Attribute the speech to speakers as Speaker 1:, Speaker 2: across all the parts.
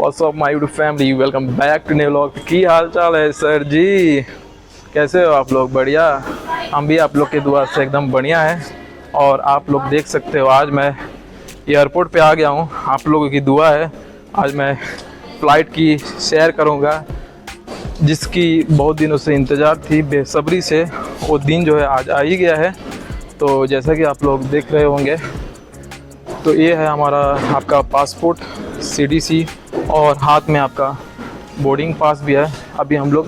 Speaker 1: What's up my YouTube family, welcome back to new vlog. की हाल चाल है सर जी? कैसे हो आप लोग? बढ़िया। हम भी आप लोग की दुआ से एकदम बढ़िया है। और आप लोग देख सकते हो आज मैं एयरपोर्ट पे आ गया हूँ। आप लोगों की दुआ है। आज मैं फ़्लाइट की सैर करूँगा जिसकी बहुत दिनों से इंतज़ार थी बेसब्री से। वो दिन जो है आज आ ही गया है। तो जैसा कि आप लोग देख रहे होंगे तो ये है हमारा आपका पासपोर्ट CDC और हाथ में आपका बोर्डिंग पास भी है। अभी हम लोग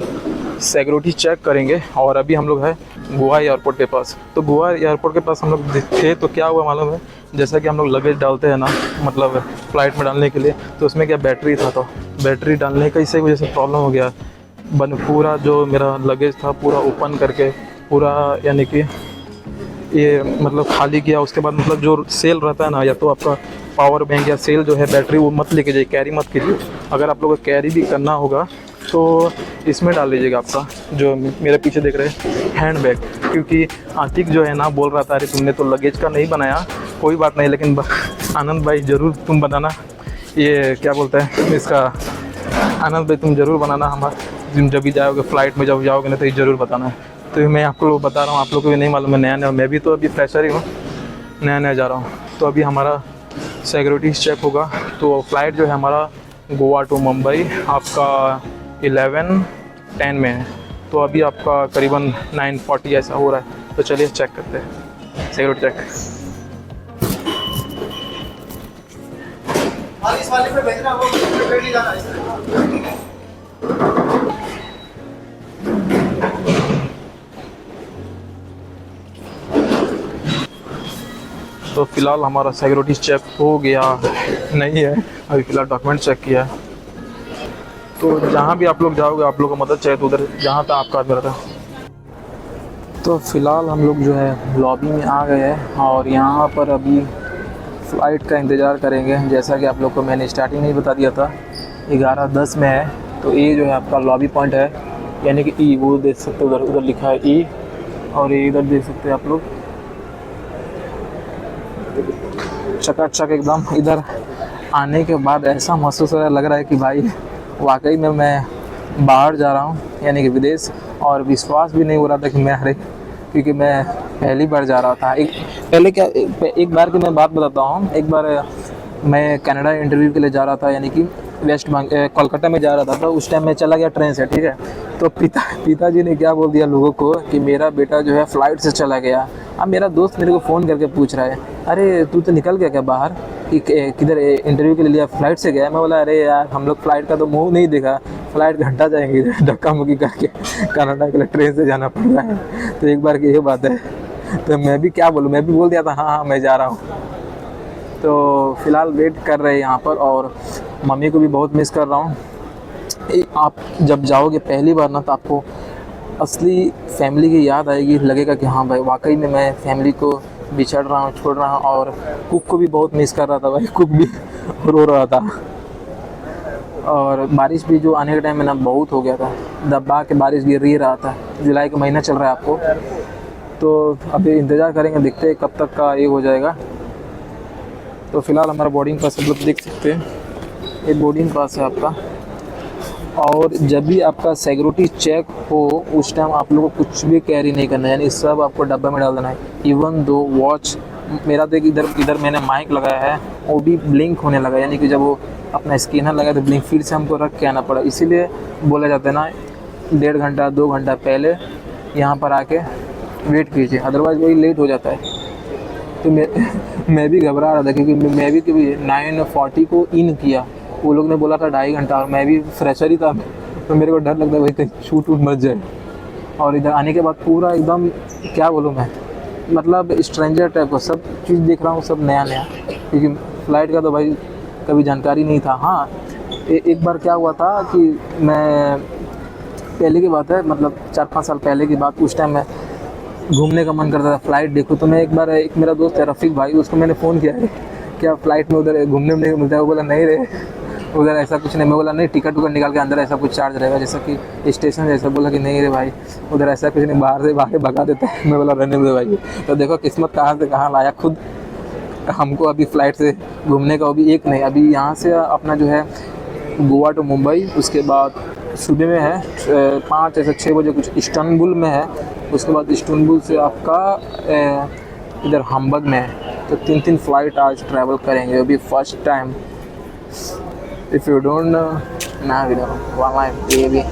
Speaker 1: सिक्योरिटी चेक करेंगे और अभी हम लोग है गोवा एयरपोर्ट के पास। तो गोवा एयरपोर्ट के पास हम लोग थे तो क्या हुआ मालूम है, जैसा कि हम लोग लगेज डालते हैं ना, मतलब फ़्लाइट में डालने के लिए, तो उसमें क्या बैटरी था, तो बैटरी डालने का इसी वजह से प्रॉब्लम हो गया। पूरा जो मेरा लगेज था पूरा ओपन करके पूरा यानी कि ये मतलब खाली किया। उसके बाद मतलब जो सेल रहता है ना, या तो आपका पावर बैंक या सेल जो है बैटरी वो मत लेके जाइए, कैरी मत कीजिए। अगर आप लोगों को कैरी भी करना होगा तो इसमें डाल लीजिएगा आपका जो मेरे पीछे देख रहे हैं हैंड बैग। क्योंकि आतिक जो है ना बोल रहा था अरे तुमने तो लगेज का नहीं बनाया। कोई बात नहीं, लेकिन आनंद भाई ज़रूर तुम बनाना, ये क्या बोलते हैं इसका, आनंद भाई तुम ज़रूर बनाना। हमारा जब भी जाओगे फ़्लाइट में जब जाओगे ना तो ये ज़रूर बताना है। तो मैं आपको बता रहा हूँ, आप लोगों को भी नहीं मालूम है, नया नया, मैं भी तो अभी फ्रेशर ही हूँ, नया नया जा रहा हूँ। तो अभी हमारा सिक्योरिटी चेक होगा। तो फ़्लाइट जो है हमारा गोवा टू मुंबई आपका 11:10 में है। तो अभी आपका करीबन 9:40 ऐसा हो रहा है। तो चलिए चेक करते हैं सिक्योरिटी चेक।
Speaker 2: इस वाले पे भेजना, वो पे नहीं जाना है।
Speaker 1: तो फ़िलहाल हमारा सिक्योरिटी चेक हो गया नहीं है, अभी फ़िलहाल डॉक्यूमेंट चेक किया है। तो जहाँ भी आप लोग जाओगे, आप लोग को मदद चाहिए तो उधर जहाँ तक आपका आदमी रहता है। तो फ़िलहाल हम लोग जो है लॉबी में आ गए हैं और यहाँ पर अभी फ़्लाइट का इंतज़ार करेंगे। जैसा कि आप लोग को मैंने स्टार्टिंग में ही बता दिया था 11:10 में है। तो ये जो है आपका लॉबी पॉइंट है, यानी कि ई, वो देख सकते हो उधर लिखा है ई, और ये इधर देख सकते हैं आप लोग चकाचक एकदम। इधर आने के बाद ऐसा महसूस लग रहा है कि भाई वाकई में मैं बाहर जा रहा हूँ, यानी कि विदेश। और विश्वास भी नहीं हो रहा था कि मैं क्योंकि मैं पहली बार जा रहा था। एक बार की मैं बात बताता हूँ। एक बार मैं कनाडा इंटरव्यू के लिए जा रहा था, यानी कि कोलकाता में जा रहा था। तो उस टाइम मैं चला गया ट्रेन से, ठीक है। तो पिताजी ने क्या बोल दिया लोगों को कि मेरा बेटा जो है फ़्लाइट से चला गया। अब मेरा दोस्त मेरे को फ़ोन करके पूछ रहा है, अरे तू तो निकल गया क्या बाहर, कि किधर इंटरव्यू के लिए फ़्लाइट से गया? मैं बोला अरे यार हम लोग फ़्लाइट का तो मुँह नहीं देखा, फ़्लाइट घंटा जाएंगे धक्का मुक्की करके कनाडा के लिए ट्रेन से जाना पड़ रहा है। तो एक बार की ये बात है। तो मैं भी क्या बोलूँ, मैं भी बोल दिया था हाँ मैं जा रहा हूँ। तो फ़िलहाल वेट कर रहे हैं यहाँ पर, और मम्मी को भी बहुत मिस कर रहा हूँ। आप जब जाओगे पहली बार ना, तो आपको असली फैमिली की याद आएगी। लगेगा कि हाँ भाई वाकई में मैं फैमिली को बिछड़ रहा हूँ, छोड़ रहा हूँ। और कुक को भी बहुत मिस कर रहा था भाई, कुक भी रो रहा था। और बारिश भी जो आने के टाइम में ना बहुत हो गया था, दबा के बारिश गिर ही रहा था। जुलाई का महीना चल रहा है आपको, तो अभी इंतज़ार करेंगे, देखते हैं कब तक का ये हो जाएगा। तो फ़िलहाल हमारा बोर्डिंग पास आप लोग देख सकते हैं, ये बोर्डिंग पास है आपका। और जब भी आपका सिक्योरिटी चेक हो उस टाइम आप लोगों को कुछ भी कैरी नहीं करना है, यानी सब आपको डब्बा में डाल देना है। इवन दो वॉच, मेरा देख इधर मैंने माइक लगाया है, वो भी ब्लिंक होने लगा, यानी कि जब वो अपना स्कैनर लगा तो ब्लिंक, फिर से हमको रख के आना पड़ा। इसीलिए बोला जाता है ना 1.5 घंटा 2 घंटा पहले यहाँ पर आके वेट कीजिए, अदरवाइज़ वही लेट हो जाता है। तो मैं भी घबरा रहा था, क्योंकि मैं भी कभी 9:40 को इन किया, वो लोग ने बोला था 2.5 घंटा, और मैं भी फ्रेशर ही था। तो मेरे को डर लगता है भाई कहीं छूट मच जाए। और इधर आने के बाद पूरा एकदम क्या बोलूँ मैं, मतलब स्ट्रेंजर टाइप का सब चीज़ देख रहा हूँ, सब नया नया, क्योंकि फ़्लाइट का तो भाई कभी जानकारी नहीं था। हाँ एक बार क्या हुआ था कि मैं, पहले की बात है, मतलब 4-5 साल पहले की बात, उस टाइम मैं घूमने का मन करता था, फ़्लाइट देखो। तो मैं एक बार, एक मेरा दोस्त है रफ़ीक भाई, उसको मैंने फ़ोन किया है क्या फ़्लाइट में उधर घूमने में नहीं मिलता है? वो बोला नहीं रे उधर ऐसा कुछ नहीं। मैं बोला नहीं, टिकट निकाल के अंदर ऐसा कुछ चार्ज रहेगा जैसा कि स्टेशन जैसा। बोला कि नहीं रे भाई उधर ऐसा कुछ नहीं, बाहर से बाहर भगा देता है। मैं बोला रहने दे भाई। तो देखो किस्मत कहाँ से कहाँ लाया खुद हमको। अभी फ़्लाइट से घूमने का, वो भी एक नहीं, अभी यहाँ से अपना जो है गोवा टू मुंबई, उसके बाद सुबह में है 5 ऐसे 6 बजे कुछ इस्तांबुल में है, उसके बाद इस्तांबुल से आपका इधर हमबर्ग में है। तो 3 फ़्लाइट आज ट्रैवल करेंगे, अभी first time. If you don't no ना वी नो वाला बेबी।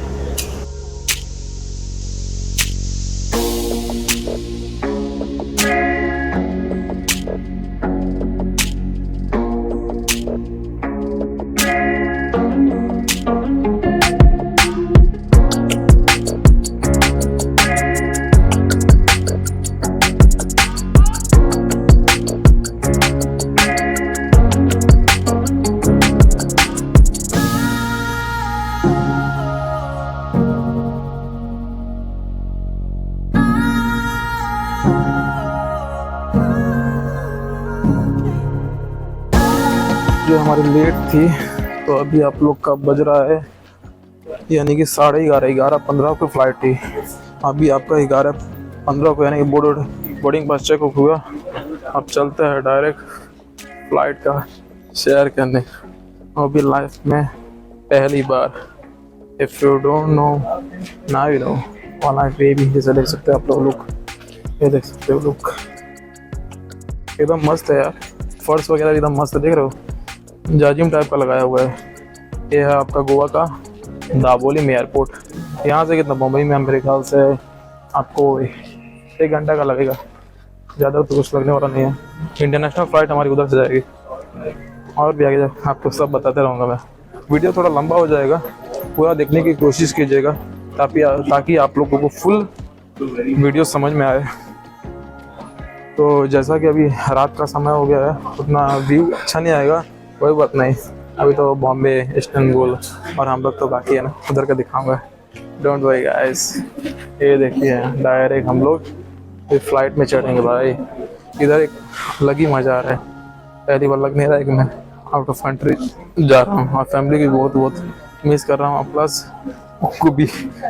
Speaker 1: जो हमारी लेट थी, तो अभी आप लोग का बज रहा है यानी कि 11:30 को फ़्लाइट थी। अभी आपका 11:15 को यानी कि बोर्डिंग पास चेक हुआ। अब चलते हैं डायरेक्ट फ़्लाइट का शेयर करने। अभी लाइफ में पहली बार। If you don't know now you know वाला बेबी। जैसे देख सकते हैं आप लोग, ये देख सकते हो लुक, एकदम मस्त है यार। फर्श वगैरह एकदम मस्त, देख रहे हो, जाजिम टाइप का लगाया हुआ है। ये है आपका गोवा का दाबोली में एयरपोर्ट। यहाँ से कितना, मुंबई में मेरे ख्याल से आपको 1 घंटा का लगेगा, ज़्यादा तो कुछ लगने वाला नहीं है। इंटरनेशनल फ़्लाइट हमारी उधर से जाएगी, और भी आगे आपको सब बताते रहूँगा मैं। वीडियो थोड़ा लंबा हो जाएगा, पूरा देखने की कोशिश कीजिएगा ताकि आप लोगों को फुल वीडियो समझ में आए। तो जैसा कि अभी रात का समय हो गया है, उतना व्यू अच्छा नहीं आएगा, कोई बात नहीं। अभी तो बॉम्बे, इस्तांबुल और हम लोग तो बाकी है ना, उधर का दिखाऊंगा। Don't worry guys. ये देखिए डायरेक्ट हम लोग इस फ्लाइट में चढ़ेंगे भाई। इधर एक अलग ही मज़ा आ रहा है। पहली बार लग नहीं रहा है कि मैं आउट ऑफ कंट्री जा रहा हूँ, और फैमिली की बहुत मिस कर रहा हूँ। प्लस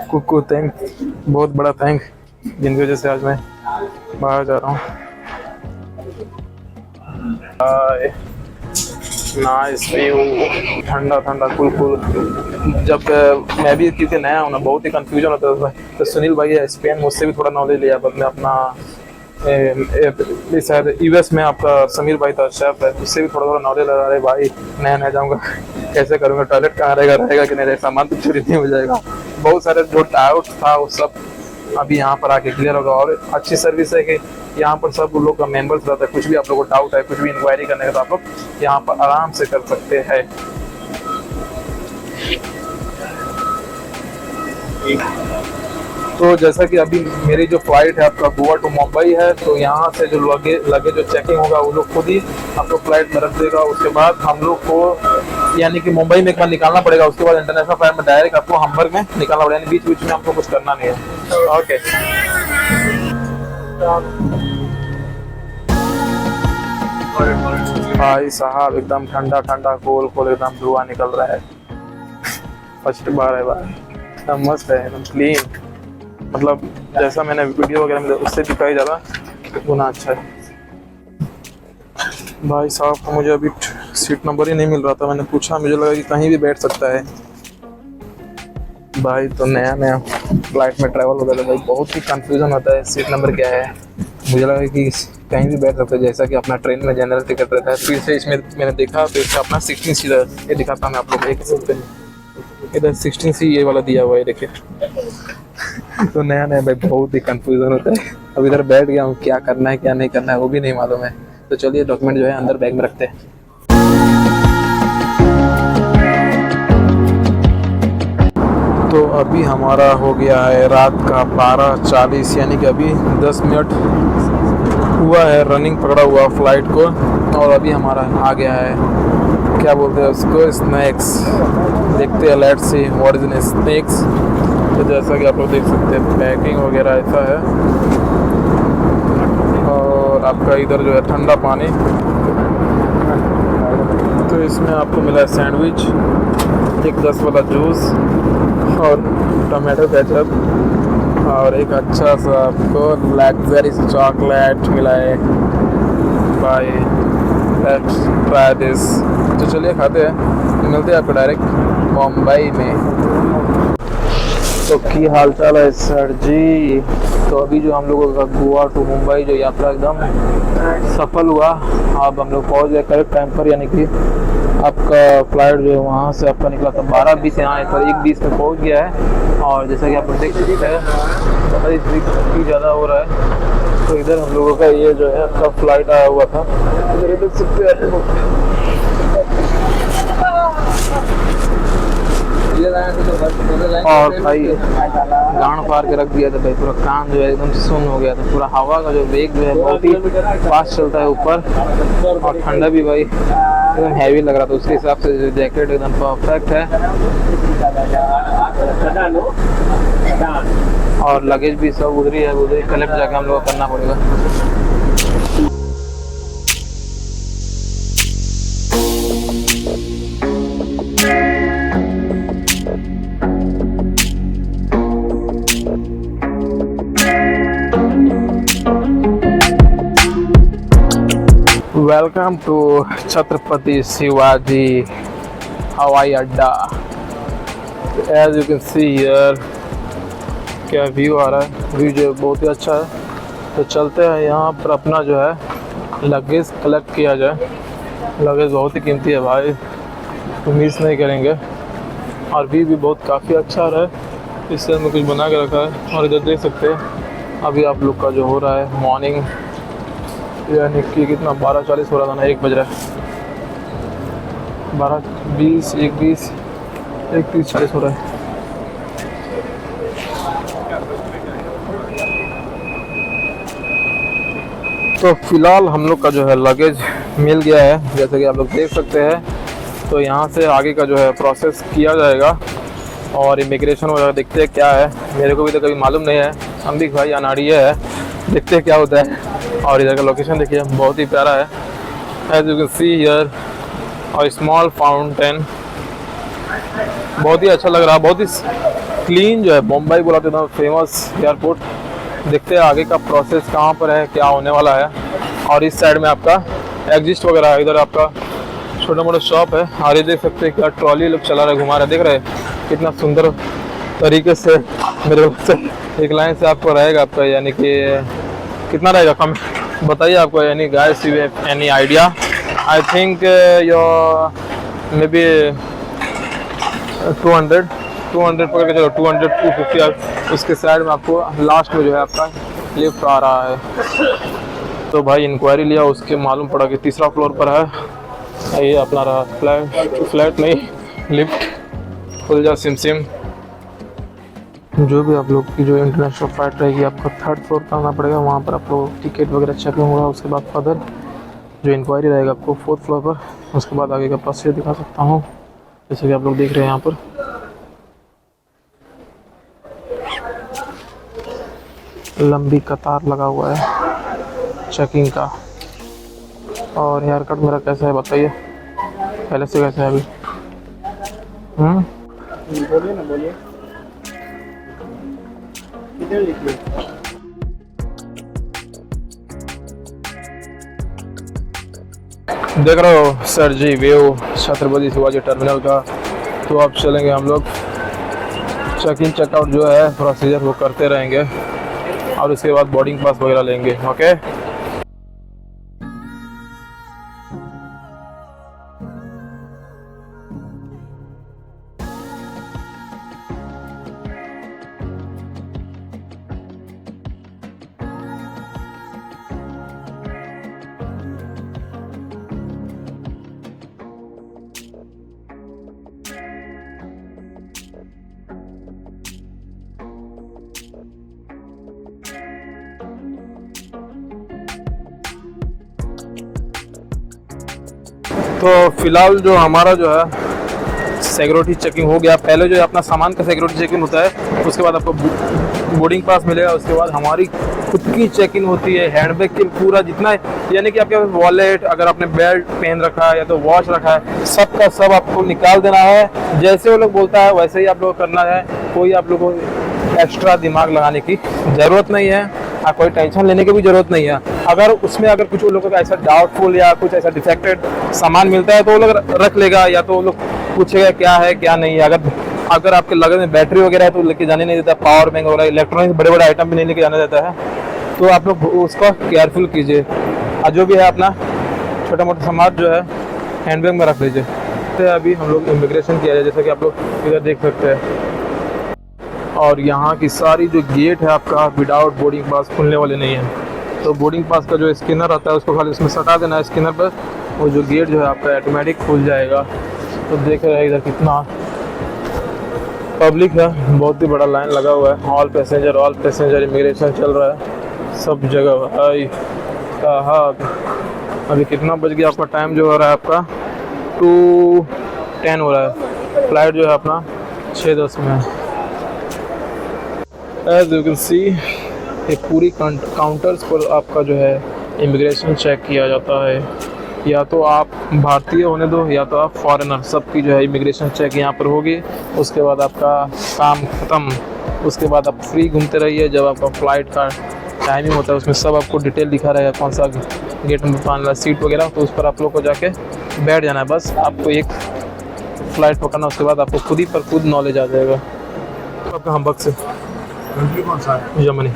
Speaker 1: कुक थैंक, बहुत बड़ा थैंक, जिनकी वजह से आज मैं बाहर जा रहा हूँ। नाइस व्यू, ठंडा कुल। जब मैं भी क्योंकि नया हूँ ना, बहुत ही कंफ्यूजन होता था। तो सुनील भाई है स्पेन, मुझसे भी थोड़ा नॉलेज लिया। बाद में अपना शायद यूएस में आपका समीर भाई था, शेफ है, उससे भी थोड़ा नॉलेज लगा रहे भाई। नया जाऊँगा, कैसे करूँगा, टॉयलेट कहाँ रहेगा कि नहीं, सामान तो चोरी नहीं हो जाएगा। बहुत सारे जो डाउट था वो सब अभी यहाँ पर आके क्लियर होगा। और अच्छी सर्विस है कि यहाँ पर सब लोग का मेंबर्स रहता है। कुछ भी आप लोगों को डाउट है, कुछ भी इंक्वायरी करने का, तो आप लोग यहाँ पर आराम से कर सकते हैं। तो जैसा कि अभी मेरी जो फ्लाइट है आपका गोवा टू मुंबई है, तो यहाँ से जो लगे जो चेकिंग होगा वो लोग खुद ही आपको फ्लाइट में रख देगा। उसके बाद हम लोग को यानी कि मुंबई में एक बार निकालना पड़ेगा, उसके बाद इंटरनेशनल फ्लाइट में डायरेक्ट आपको हमबर्ग में निकालना पड़ेगा। यानी बीच में आपको कुछ करना नहीं है। ओके भाई साहब, एकदम ठंडा कोल एकदम धुआं निकल रहा है। फर्स्ट बार है भाई, एकदम मस्त है, एकदम क्लीन। मतलब जैसा मैंने वीडियो वगैरह में उससे भी कहीं ज़्यादा गुना अच्छा है। भाई साहब को मुझे अभी सीट नंबर ही नहीं मिल रहा था, मैंने पूछा, मुझे लगा कि कहीं भी बैठ सकता है। भाई तो नया फ्लाइट में ट्रैवल होता है भाई, बहुत ही कंफ्यूजन होता है सीट नंबर क्या है। मुझे लगा कि कहीं भी बैठ सकते हैं, जैसा कि अपना ट्रेन में जनरल टिकट रहता है। फिर से इसमें मैंने देखा तो इसका अपना 16 सी ये दिखाता हूँ मैं आप लोग देख सकते हैं। इधर 16 सी ये वाला दिया हुआ है, देखिए। तो नया भाई बहुत ही कंफ्यूजन होता है। अब इधर बैठ गया हूँ, क्या करना है क्या नहीं करना है वो भी नहीं मालूम है। तो चलिए डॉक्यूमेंट जो है अंदर बैग में रखते हैं। तो अभी हमारा हो गया है रात का 12:40, यानी कि अभी 10 मिनट हुआ है रनिंग पकड़ा हुआ फ्लाइट को। और अभी हमारा आ गया है, क्या बोलते हैं उसको, स्नैक्स। देखते हैं, let's see what is in snacks. तो जैसा कि आप लोग देख सकते हैं पैकिंग वगैरह ऐसा है। और आपका इधर जो है ठंडा पानी। तो इसमें आपको मिला है सैंडविच, एक 10 वाला जूस और टमाटो केचप, और एक अच्छा सा आपको लग्जरी चॉकलेट मिला है भाई। Let's try this. तो चलिए खाते हैं, मिलते हैं आपको डायरेक्ट मुंबई में। तो की हाल चाल है सर जी। तो अभी जो हम लोगों का गोवा टू मुंबई जो यात्रा एकदम सफल हुआ। अब हम लोग पहुंच गए करेक्ट टाइम पर, यानी कि आपका फ्लाइट जो है वहाँ से आपका निकला था 12:20, यहाँ पर 1:20 में पहुँच गया है। और जैसा कि आप लोग देख सकते हैं काफ़ी ज़्यादा हो रहा है। तो इधर हम लोगों का ये जो है आपका फ्लाइट आया हुआ था, इधर देख सकते हैं आप लोग। और भाई गांड फाड़ के रख दिया था भाई, पूरा कान जो है एकदम सुन्न हो गया था। पूरा हवा का जो वेग जो है बहुत ही फास्ट चलता है ऊपर, और ठंडा भी भाई एकदम हैवी लग रहा था। उसके हिसाब से जो जैकेट एकदम परफेक्ट है, और लगेज भी सब उधर ही है, उधर ही कलेक्ट जाके हम लोग करना पड़ेगा। वेलकम टू छत्रपति शिवाजी हवाई अड्डा। As you can see here, क्या व्यू आ रहा है, व्यू जो बहुत ही अच्छा है। तो चलते हैं यहाँ पर अपना जो है लगेज कलेक्ट किया जाए। लगेज बहुत ही कीमती है भाई, तो मिस नहीं करेंगे। और व्यू भी बहुत काफ़ी अच्छा रहा है, इससे में कुछ बना के रखा है। और इधर देख सकते हैं अभी आप लोग का जो हो रहा है मॉर्निंग, यानी कि कितना 12:40 हो रहा था ना, 1 बज रहा है। 12:20, 1:20, 1:30 हो रहा है। तो फिलहाल हम लोग का जो है लगेज मिल गया है, जैसे कि आप लोग देख सकते हैं। तो यहाँ से आगे का जो है प्रोसेस किया जाएगा, और इमिग्रेशन वगैरह देखते हैं क्या है। मेरे को भी तो कभी मालूम नहीं है, हम भी भाई अनाड़िया है, देखते हैं क्या होता है। और इधर का लोकेशन देखिए बहुत ही प्यारा है। As you can see here और स्मॉल फाउंटेन, बहुत ही अच्छा लग रहा है, बहुत ही क्लीन जो है। मुंबई बोला तो एकदम फेमस एयरपोर्ट। देखते हैं आगे का प्रोसेस कहाँ पर है, क्या होने वाला है। और इस साइड में आपका एग्जिस्ट वगैरह है, इधर आपका छोटा मोटा शॉप है। और ये देख सकते हैं क्या ट्रॉली लोग चला रहे, घुमा रहे, देख रहे हैं कितना सुंदर तरीके से। मेरे से एक लाइन से आपको रहेगा आपका, यानी कि कितना रहेगा, कम बताइए आपको। यानी guys you have any idea? I think your may be 200 पकड़ के चलो, 200 250। उसके साइड में आपको लास्ट में जो है आपका लिफ्ट आ रहा है। तो भाई इंक्वायरी लिया, उसके मालूम पड़ा कि 3रा फ्लोर पर है। ये अपना रहा फ्लैट नहीं, लिफ्ट। खुल जा सिम सिम। जो भी आप लोग की जो इंटरनेशनल फ्लाइट रहेगी, आपको 3rd फ्लोर पर आना पड़ेगा। वहाँ पर आपको टिकट वगैरह चेकिंग होगा। उसके बाद फर्दर जो इंक्वायरी रहेगा आपको 4th फ्लोर पर। उसके बाद आगे का प्रोसीजर दिखा सकता हूँ, जैसे कि आप लोग देख रहे हैं यहाँ पर। लंबी कतार लगा हुआ है चेकिंग का। और हेयर कट मेरा कैसा है बताइए, पहले से कैसा है अभी?
Speaker 2: बोलिए ना, बोलिए। इधर लिखिए।
Speaker 1: देख रहे हो सर जी व्यू छत्रपति शिवाजी टर्मिनल का। तो अब चलेंगे हम लोग, चेक इन चेकआउट जो है प्रोसीजर वो करते रहेंगे, और उसके बाद बोर्डिंग पास वगैरह लेंगे। ओके। तो फिलहाल जो हमारा जो है सिक्योरिटी चेकिंग हो गया। पहले जो है अपना सामान का सिक्योरिटी चेकिंग होता है, उसके बाद आपको बोर्डिंग पास मिलेगा। उसके बाद हमारी खुद की चेकिंग होती है, हैंडबैग की पूरा जितना, यानी कि आपके वॉलेट, अगर आपने बेल्ट पहन रखा है या तो वॉच रखा है, सब का सब आपको निकाल देना है। जैसे वो लोग बोलता है वैसे ही आप लोग करना है। कोई आप लोगों को एक्स्ट्रा दिमाग लगाने की ज़रूरत नहीं है, कोई टेंशन लेने की भी ज़रूरत नहीं है। अगर उसमें अगर कुछ वो लोगों का ऐसा डाउटफुल या कुछ ऐसा डिफेक्टेड सामान मिलता है तो वो लोग रख लेगा, या तो वो लोग पूछेगा क्या है क्या नहीं है। अगर आपके लगन में बैटरी वगैरह है तो लेके जाने नहीं देता, पावर बैंक वगैरह इलेक्ट्रॉनिक्स बड़े बड़े आइटम भी नहीं लेके जाने देता है। तो आप लोग उसका केयरफुल कीजिए, और जो भी है अपना छोटा मोटा सामान जो है हैंडबैग में रख लीजिए। तो अभी हम लोग इमिग्रेशन किया है, जैसा कि आप लोग इधर देख सकते हैं। और यहाँ की सारी जो गेट है आपका विदाउट बोर्डिंग पास खुलने वाले नहीं है। तो बोर्डिंग पास का जो स्कैनर आता है उसको खाली उसमें सटा देना है स्कैनर पर, और जो गेट जो है आपका ऑटोमेटिक खुल जाएगा। तो देख रहे हैं इधर कितना पब्लिक है, बहुत ही बड़ा लाइन लगा हुआ है। ऑल पैसेंजर इमिग्रेशन चल रहा है सब जगह। भाई अभी कितना बज गया आपका, टाइम जो हो रहा है आपका 2:10 हो रहा है। फ्लाइट जो है अपना 6:10 में है। एज यू कैन सी ये पूरी काउंटर्स पर आपका जो है इमिग्रेशन चेक किया जाता है। या तो आप भारतीय होने दो या तो आप फॉरेनर, सबकी जो है इमिग्रेशन चेक यहाँ पर होगी। उसके बाद आपका काम ख़त्म, उसके बाद आप फ्री घूमते रहिए। जब आपका फ़्लाइट का टाइमिंग होता है उसमें सब आपको डिटेल दिखा रहेगा, कौन सा गेट नंबर पाना सीट वगैरह। तो उस पर आप लोग को जाके बैठ जाना है, बस आपको एक फ़्लाइट पकड़ना, उसके बाद आपको खुद ही पर खुद नॉलेज आ जाएगा। तो आपका हम से
Speaker 2: कंट्री कौन सा है?
Speaker 1: जर्मनी।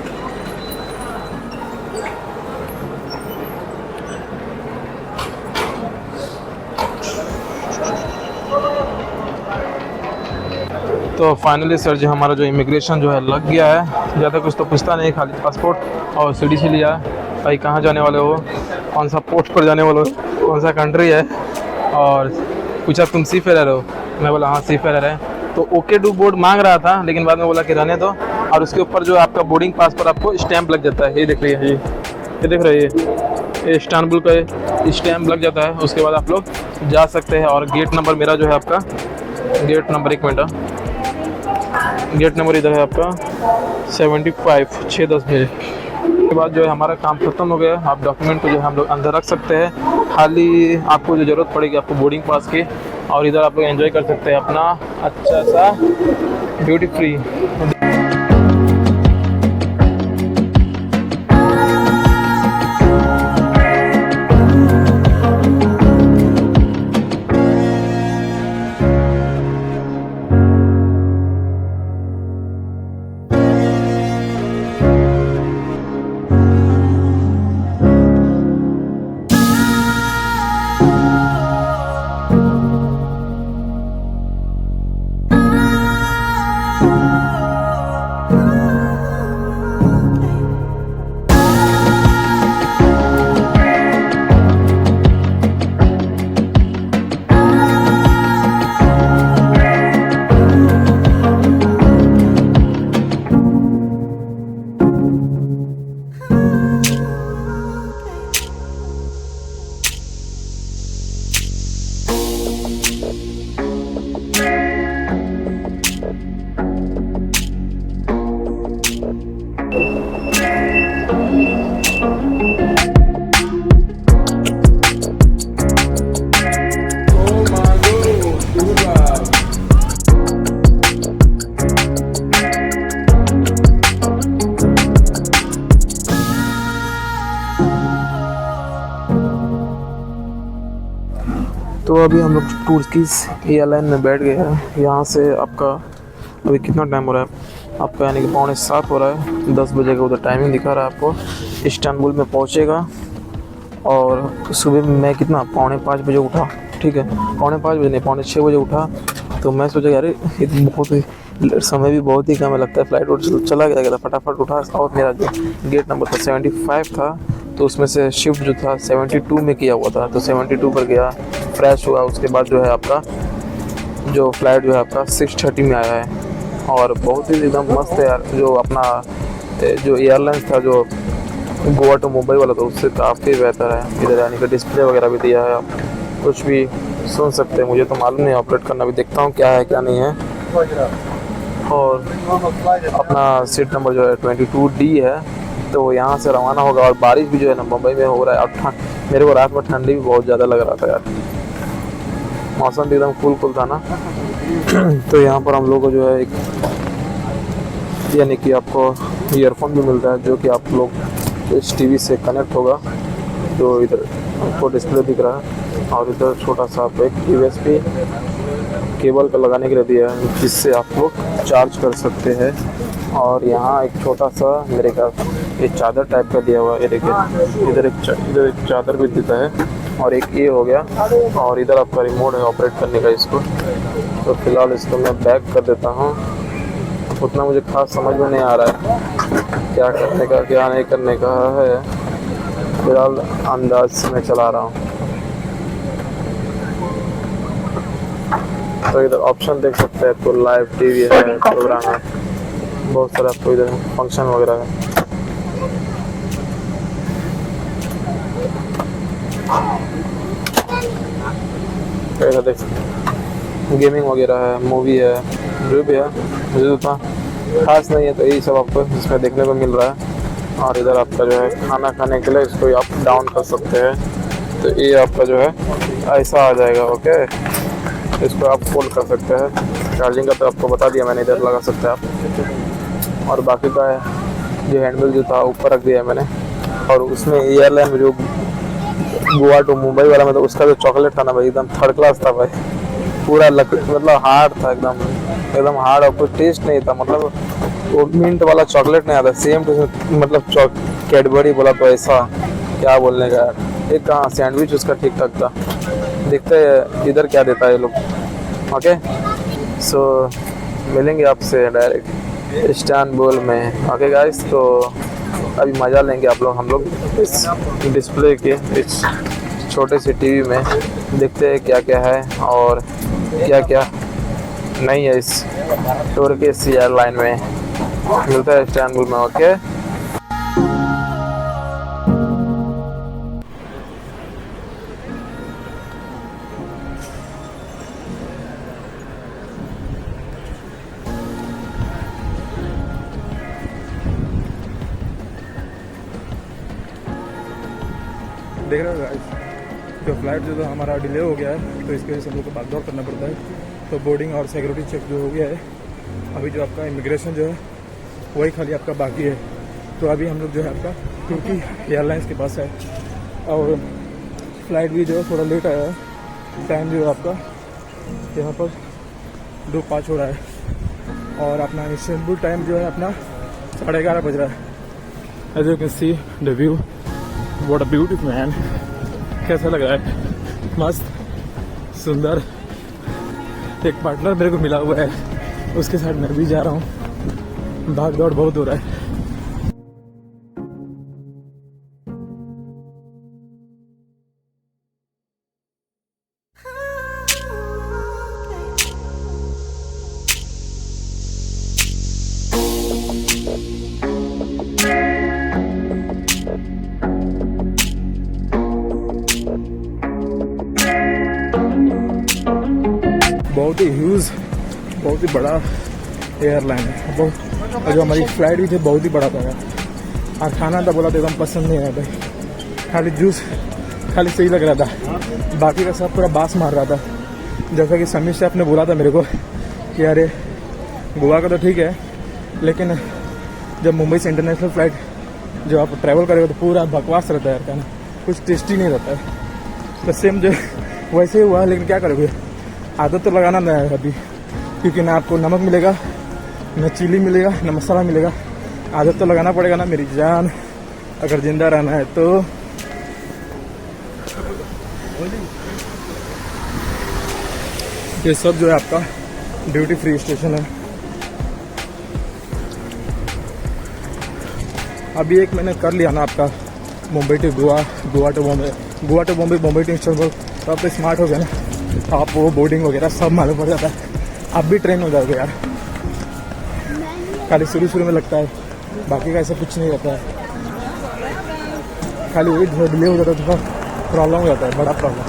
Speaker 1: तो फाइनली सर जी हमारा जो इमिग्रेशन जो है लग गया है। ज़्यादा कुछ तो पूछता नहीं, खाली पासपोर्ट और सीढ़ी से लिया भाई कहाँ जाने वाले हो, कौन सा पोस्ट पर जाने वाले हो, कौन सा कंट्री है, और पूछा तुम सी फेरर हो। मैं बोला हाँ सी फेरर है। तो ओके डू बोर्ड मांग रहा था, लेकिन बाद में बोला कि रहने दो। और उसके ऊपर जो आपका बोर्डिंग पास पर आपको स्टैंप लग जाता है, ये देख रही है, ये देख रही है, ये इस्तांबुल का स्टैंप लग जाता है। उसके बाद आप लोग जा सकते हैं। और गेट नंबर मेरा जो है आपका गेट नंबर, एक मिनट, गेट नंबर इधर है आपका 75 610 में। उसके बाद जो है हमारा काम खत्म हो गया। आप डॉक्यूमेंट को जो है हम लोग अंदर रख सकते हैं। खाली आपको जो ज़रूरत पड़ेगी आपको बोर्डिंग पास की, और इधर आप लोग एंजॉय कर सकते हैं अपना अच्छा सा ड्यूटी फ्री। तो अभी हम लोग तुर्कीश एयरलाइन में बैठ गए हैं। यहाँ से आपका अभी कितना टाइम हो रहा है आपका, यानी कि 6:45 हो रहा है। 10 बजे का उधर टाइमिंग दिखा रहा है आपको। इस्तांबुल में पहुँचेगा। और सुबह में मैं कितना 4:45 बजे उठा, ठीक है, 4:45 बजे नहीं 5:45 बजे उठा। तो मैं सोचा यार ये बहुत ही समय भी बहुत ही कम लगता है, फ्लाइट और चला गया फटाफट उठा। और मेरा जो गेट नंबर था 75 था, तो उसमें से शिफ्ट जो था 72 में किया हुआ था। तो 72 पर गया, फ्रेश हुआ। उसके बाद जो है आपका जो फ्लाइट जो है आपका 6:30 में आया है। और बहुत ही एकदम मस्त है यार। जो अपना जो एयरलाइंस था जो गोवा टू मुंबई वाला था उससे काफ़ी बेहतर है। इधर यानी कि डिस्प्ले वगैरह भी दिया है, आप कुछ भी सुन सकते हैं। मुझे तो मालूम नहीं, ऑपरेट करना भी देखता हूँ क्या है क्या नहीं है। और अपना सीट नंबर जो है 22D है। तो यहाँ से रवाना होगा। और बारिश भी जो है ना मुंबई में हो रहा है। और मेरे को रात में ठंडी भी बहुत ज़्यादा लग रहा था यार, मौसम भी एकदम कूल था ना। तो यहाँ पर हम लोग को जो है एक यानी कि आपको ईयरफोन भी मिलता है, जो कि आप लोग तो इस टीवी से कनेक्ट होगा। तो इधर आपको डिस्प्ले दिख रहा है और इधर छोटा सा आपको एक यूएसबी केबल का लगाने के लिए दिया है जिससे आप लोग चार्ज कर सकते हैं। और यहाँ एक छोटा सा मेरे का ये चादर टाइप का दिया हुआ है। ये देखिए इधर एक चादर भी देता है और एक ये हो गया। और इधर आपका रिमोट है ऑपरेट करने का इसको। तो फिलहाल इसको मैं बैक कर देता हूँ। उतना मुझे खास समझ में नहीं आ रहा है क्या करने का क्या नहीं करने का है। फिलहाल अंदाज में चला रहा हूँ। तो इधर ऑप्शन देख सकते हैं, तो लाइव टीवी है, प्रोग्राम है, बहुत सारा आपको इधर फंक्शन वगैरह है। तो इधर देख सकते हैं गेमिंग वगैरह है, मूवी है, जो भी है मुझे उतना खास नहीं है। तो यही सब आपको इसमें देखने को मिल रहा है। और इधर आपका जो है खाना खाने के लिए इसको आप डाउन कर सकते हैं। तो ये आपका जो है ऐसा आ जाएगा। ओके, इसको आप फोल्ड कर सकते हैं। चार्जिंग का तो आपको बता दिया मैंने, इधर लगा सकते हैं आप। और बाकी का है जो हैंडल जो था ऊपर रख दिया है मैंने। और उसमें एयरलाइन में जो गोवा टू मुंबई वाला में तो उसका जो चॉकलेट था ना भाई, एकदम थर्ड क्लास था भाई। पूरा मतलब हार्ड था, एकदम हार्ड और कुछ टेस्ट नहीं था। मतलब वो मिंट वाला चॉकलेट नहीं आता, सेम टू मतलब कैडबरी बोला तो ऐसा क्या बोलने का यार। एक कहाँ सैंडविच उसका ठीक ठाक था। देखते हैं इधर क्या देता है ये लोग। ओके, सो मिलेंगे आपसे डायरेक्ट इस्तांबुल में। ओके गाइस, तो अभी मज़ा लेंगे हम लोग इस डिस्प्ले के इस छोटे से टीवी में। देखते हैं क्या क्या है और क्या क्या नहीं है इस टर्किश एयरलाइन में। मिलता है इस्तांबुल में। ओके,
Speaker 3: देख रहे हो गाइस, जो फ्लाइट जो हमारा डिले हो गया है तो इसके वजह से हम लोग को भाग दौड़ करना पड़ता है। तो बोर्डिंग और सिक्योरिटी चेक जो हो गया है, अभी जो आपका इमिग्रेशन जो है वही खाली आपका बाकी है। तो अभी हम लोग जो है आपका तुर्की एयरलाइंस के पास है और फ्लाइट भी जो है थोड़ा लेट आया है। टाइम जो है आपका यहाँ पर 2:05 हो रहा है और अपना इस्तांबुल टाइम जो है अपना 11:30 बज रहा है। As you can see the view, what a beautiful man. कैसा लग रहा है? मस्त, सुंदर। एक पार्टनर मेरे को मिला हुआ है, उसके साथ मैं भी जा रहा हूँ। भाग दौड़ बहुत हो रहा है। बहुत ही ह्यूज, बहुत ही बड़ा एयरलाइन है। और जो हमारी फ्लाइट भी थी बहुत ही बड़ा था यार। और खाना था बोला तो एकदम पसंद नहीं आया भाई। खाली जूस खाली सही लग रहा था, बाकी का सब पूरा बास मार रहा था। जैसा कि समीर शेफ ने बोला था मेरे को कि अरे गोवा का तो ठीक है, लेकिन जब मुंबई से इंटरनेशनल फ्लाइट जो आप ट्रैवल करेंगे तो पूरा बकवास रहता है यार, खाना कुछ टेस्टी नहीं रहता है। तो सेम जो वैसे ही हुआ, लेकिन क्या करोगे, आदत तो लगाना नहीं है अभी, क्योंकि ना आपको नमक मिलेगा, ना चिली मिलेगा, ना मसाला मिलेगा। आदत तो लगाना पड़ेगा ना मेरी जान, अगर जिंदा रहना है तो। ये सब जो है आपका ड्यूटी फ्री स्टेशन है। अभी एक मैंने कर लिया ना आपका Mumbai to Goa, Goa to Bombay, Goa to Bombay, Bombay to Istanbul. तो आप तो स्मार्ट हो गया ना, तो आप वो बोर्डिंग वगैरह सब मालूम पड़ जाता है। आप भी ट्रेन हो जाओगे यार। खाली शुरू में लगता है, बाकी का ऐसा कुछ नहीं रहता है। खाली वही डिले हो जाता है, थोड़ा प्रॉब्लम हो जाता है, बड़ा प्रॉब्लम।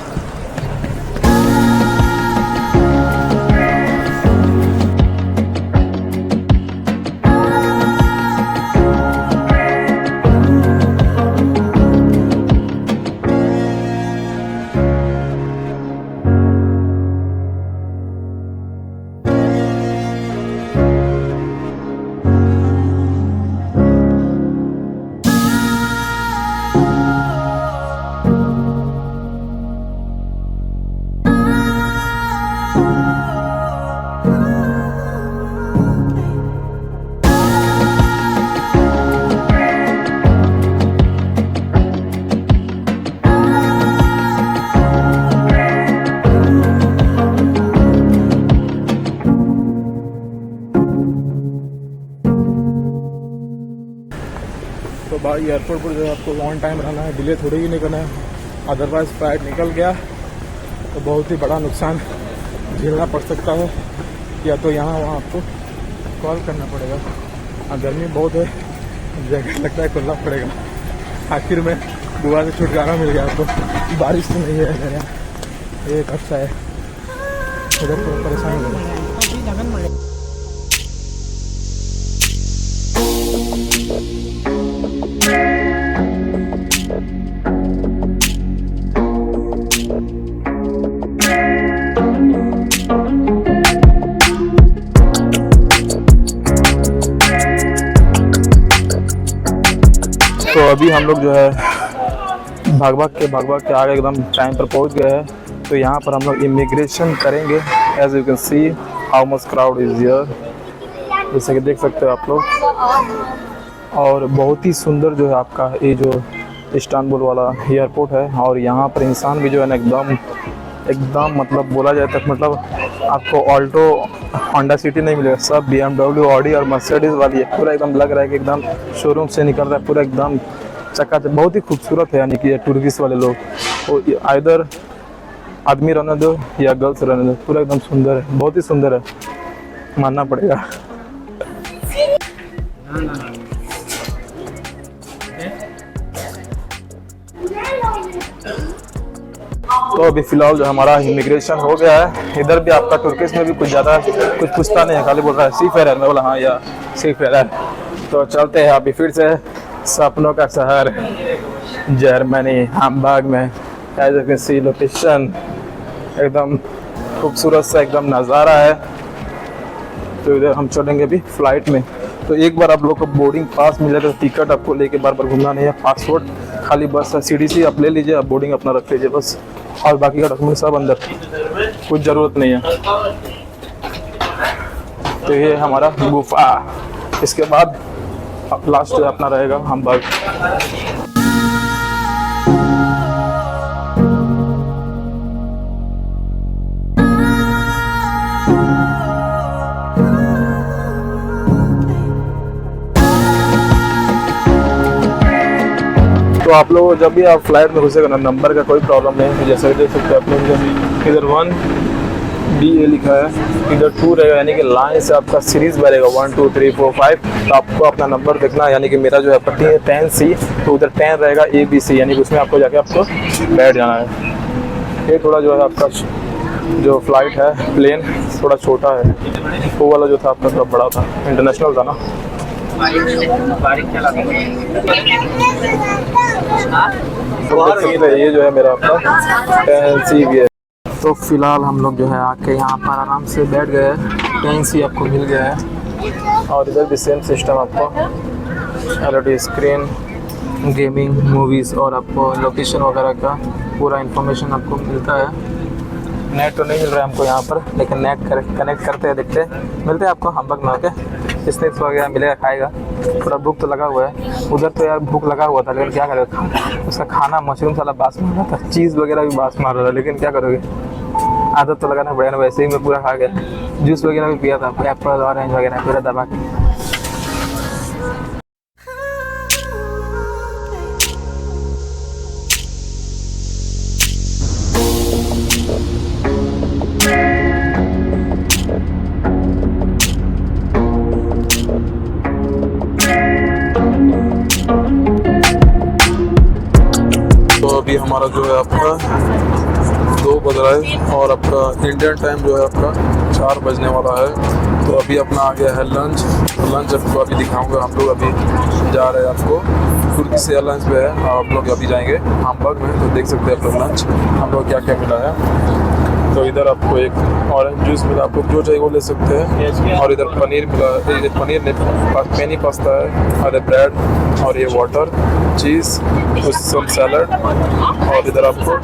Speaker 3: तो भाई एयरपोर्ट पर जो है आपको ऑन टाइम रहना है, डिले थोड़ी ही नहीं करना है, अदरवाइज फ्लाइट निकल गया तो बहुत ही बड़ा नुकसान झेलना पड़ सकता है, या तो यहाँ वहाँ आपको कॉल करना पड़ेगा। गर्मी बहुत है, जैकेट लगता है खोलना पड़ेगा। आखिर में दोबारा से छुटकारा मिल गया, तो बारिश तो नहीं है इधर, यहाँ एक अच्छा है, उधर तो परेशानी हो गई।
Speaker 1: तो अभी हम लोग जो है भाग भाग के आगे एकदम टाइम पर पहुंच गए हैं। तो यहाँ पर हम लोग इमिग्रेशन करेंगे। As you can see how much crowd is here, जैसे कि देख सकते हो आप लोग। और बहुत ही सुंदर जो है आपका ये जो इस्तांबुल वाला एयरपोर्ट है। और यहाँ पर इंसान भी जो है ना एकदम मतलब बोला जाए तो मतलब आपको ऑल्टो होंडा सिटी नहीं मिलेगा, सब BMW, ऑडी और मर्सिडीज वाली है। पूरा एकदम लग रहा है कि एकदम शोरूम से निकल रहा है, पूरा एकदम चकाचक, बहुत ही खूबसूरत है। यानी कि ये टूरिस्ट वाले लोग, तो इधर आदमी रहने दो या गर्ल्स रहने दो, पूरा एकदम सुंदर है, बहुत ही सुंदर है, मानना पड़ेगा। तो अभी फिलहाल जो हमारा इमिग्रेशन हो गया है। इधर भी आपका तुर्किश में भी कुछ ज़्यादा कुछ पूछता नहीं है, खाली बोल रहा है सी फेयर। मैं बोला हाँ या सी फेयर। तो चलते हैं अभी फिर से सपनों का शहर जर्मनी हैम्बर्ग में। As you can see location एकदम खूबसूरत सा एकदम नज़ारा है। तो इधर हम चलेंगे अभी फ्लाइट में। तो एक बार आप लोग को बोर्डिंग पास मिल जाएगा, टिकट आपको लेके बार बार घूमना नहीं है, पासपोर्ट खाली बस CDC आप ले लीजिए, आप बोर्डिंग अपना रख लीजिए बस, और बाकी का डॉक्यूमेंट सब अंदर, कुछ ज़रूरत नहीं है। तो ये हमारा गुफा, इसके बाद लास्ट अपना रहेगा हैम्बर्ग। तो आप लोग जब भी आप फ्लाइट में घुसेगा ना, नंबर का कोई प्रॉब्लम नहीं है। जैसे देख सकते हैं आप लोग, इधर 1DA लिखा है, इधर 2 रहेगा, यानी कि लाइन से आपका सीरीज बढ़ेगा 1 2 3 4 5। तो आपको अपना नंबर देखना है, यानी कि मेरा जो है 10C, तो उधर 10 रहेगा ABC, यानी कि उसमें आपको जाके आपको बैठ जाना है। ये थोड़ा जो है आपका जो फ्लाइट है प्लेन थोड़ा छोटा है, वो वाला जो था आपका थोड़ा बड़ा था, इंटरनेशनल था ना। ये जो है मेरा अपना 10C भी है। तो फिलहाल हम लोग जो है आके यहाँ पर आराम से बैठ गए, 10C आपको मिल गया है। और इधर भी सेम सिस्टम आपको LED स्क्रीन, गेमिंग, मूवीज़ और आपको लोकेशन वगैरह का पूरा इन्फॉर्मेशन आपको मिलता है। नेट तो नहीं मिल रहा है हमको यहाँ पर, लेकिन नेट कनेक्ट करते हैं, देखते हैं मिलते हैं आपको हैम्बर्ग में आके। स्नैक्स वगैरह मिलेगा, खाएगा। थोड़ा भूख तो लगा हुआ है, उधर तो यार भूख लगा हुआ था, लेकिन क्या करेगा, उसका खाना मशरूम साला बास मार रहा था, चीज़ वगैरह भी बास मार रहा था, लेकिन क्या करोगे, आदत तो लगाना पड़ेगा ना। वैसे ही मैं पूरा खा गया, जूस वगैरह भी पिया था, एप्पल ऑरेंज वगैरह पूरा दबा के। तो अभी हमारा जो है आपका 2 बज रहा है और आपका इंडियन टाइम जो है आपका 4 बजने वाला है। तो अभी अपना आ गया है लंच आपको अभी दिखाऊंगा। हम लोग अभी जा रहे हैं, आपको तुर्किश एयरलाइंस पे है, आप लोग अभी जाएंगे हैम्बर्ग में। तो देख सकते हैं आप लोग लंच हम लोग क्या क्या मिला है। तो इधर आपको एक ऑरेंज जूस मिला, आपको जो चाहिए वो ले सकते हैं। और इधर पनीर मिला, इधर पनीर नहीं, पेनी पास्ता है, और ब्रेड, और ये वाटर, चीज़, सम सैलड, और इधर आपको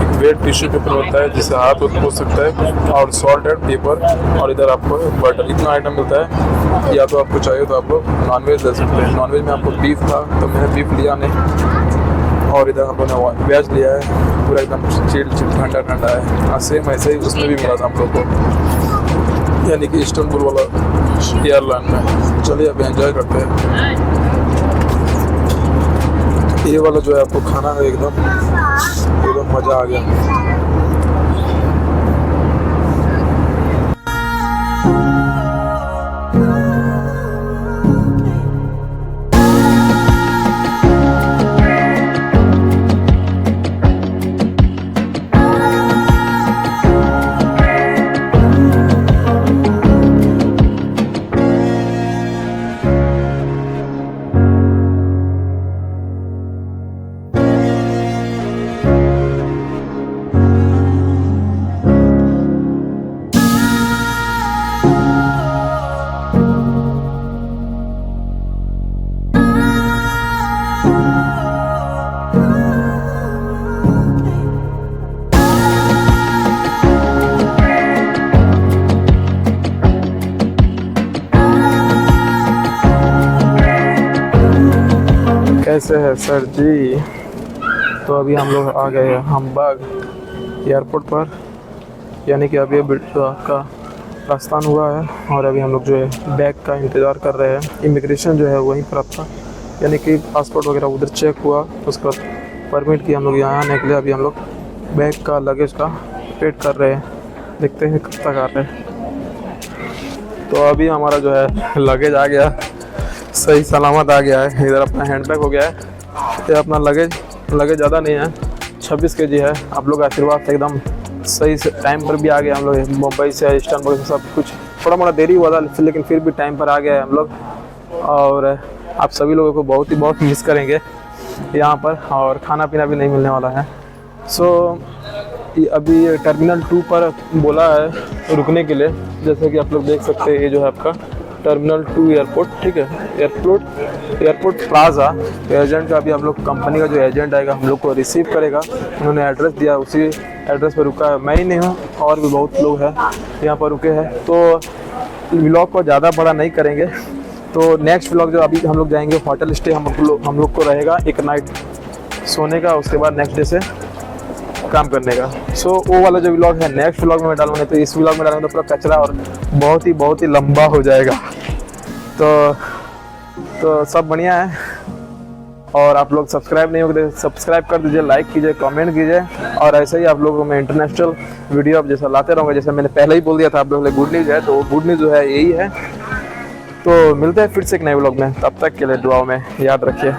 Speaker 1: एक वेट टिश्यू पेपर होता है जिससे हाथ पोंछ सकता है, और सॉल्ट एंड पेपर, और इधर आपको बटर। इतना आइटम मिलता है। या तो आपको चाहिए तो आप लोग नॉनवेज ले सकते हैं। नॉनवेज में आपको बीफ था, तो मैंने बीफ लिया नहीं, और इधर हम लोगों ने वेज लिया है, पूरा एकदम चिल ठंडा है। सेम ऐसे ही उसमें भी मिला था हम लोग को, यानी कि इस्तांबुल वाला एयरलाइन में। चलिए अब एंजॉय करते हैं।
Speaker 3: ये वाला जो है आपको खाना है एकदम एकदम मज़ा आ गया। कैसे है सर जी? तो अभी हम लोग आ गए हैं हमबाग एयरपोर्ट पर, यानी कि अभी आपका प्रस्थान हुआ है और अभी हम लोग जो है बैग का इंतज़ार कर रहे हैं। इमिग्रेशन जो है वहीं पर आपका, यानी कि पासपोर्ट वगैरह उधर चेक हुआ, उसका परमिट किया हम लोग यहाँ आने के लिए। अभी हम लोग बैग का लगेज का वेट कर रहे हैं, देखते हैं कब तक आ रहे हैं। तो अभी हमारा जो है लगेज आ गया, सही सलामत आ गया है। इधर अपना हैंडबैग हो गया है, ये अपना लगेज ज़्यादा नहीं है, 26 kg है। आप लोग आशीर्वाद से एकदम सही से टाइम पर भी आ गए हम लोग। मुंबई से इस्तांबुल से सब कुछ थोड़ा मोड़ा देरी हुआ था, लेकिन फिर भी टाइम पर आ गए हम लोग। और आप सभी लोगों को बहुत मिस करेंगे यहाँ पर, और खाना पीना भी नहीं मिलने वाला है। सो अभी टर्मिनल 2 पर बोला है रुकने के लिए, जैसे कि आप लोग देख सकते हैं। ये जो है आपका टर्मिनल 2 एयरपोर्ट, ठीक है, एयरपोर्ट प्लाजा। एजेंट का अभी हम लोग, कंपनी का जो एजेंट आएगा हम लोग को रिसीव करेगा। उन्होंने एड्रेस दिया, उसी एड्रेस पर रुका है। मैं ही नहीं हूँ, और भी बहुत लोग हैं यहाँ पर रुके हैं। तो व्लॉग को ज़्यादा बड़ा नहीं करेंगे। तो नेक्स्ट व्लॉग जो अभी हम लोग जाएंगे, होटल स्टे हम लोग को रहेगा, एक नाइट सोने का, उसके बाद नेक्स्ट डे से काम करने का। सो वो वाला जो व्लॉग है नेक्स्ट व्लॉग में डालूंगा। तो इस व्लॉग में डालूंगा तो पूरा कचरा और बहुत ही लंबा हो जाएगा। तो सब बढ़िया है। और आप लोग सब्सक्राइब नहीं होंगे तो सब्सक्राइब कर दीजिए, लाइक कीजिए, कमेंट कीजिए। और ऐसे ही आप लोगों को मैं इंटरनेशनल वीडियो अब जैसा लाते रहूँगा। जैसे मैंने पहले ही बोल दिया था आप लोगों के लिए गुड न्यूज़ है, तो गुड न्यूज़ जो है यही है। तो मिलते हैं फिर से एक नए व्लॉग में, तब तक के लिए दुआओं में याद रखिए।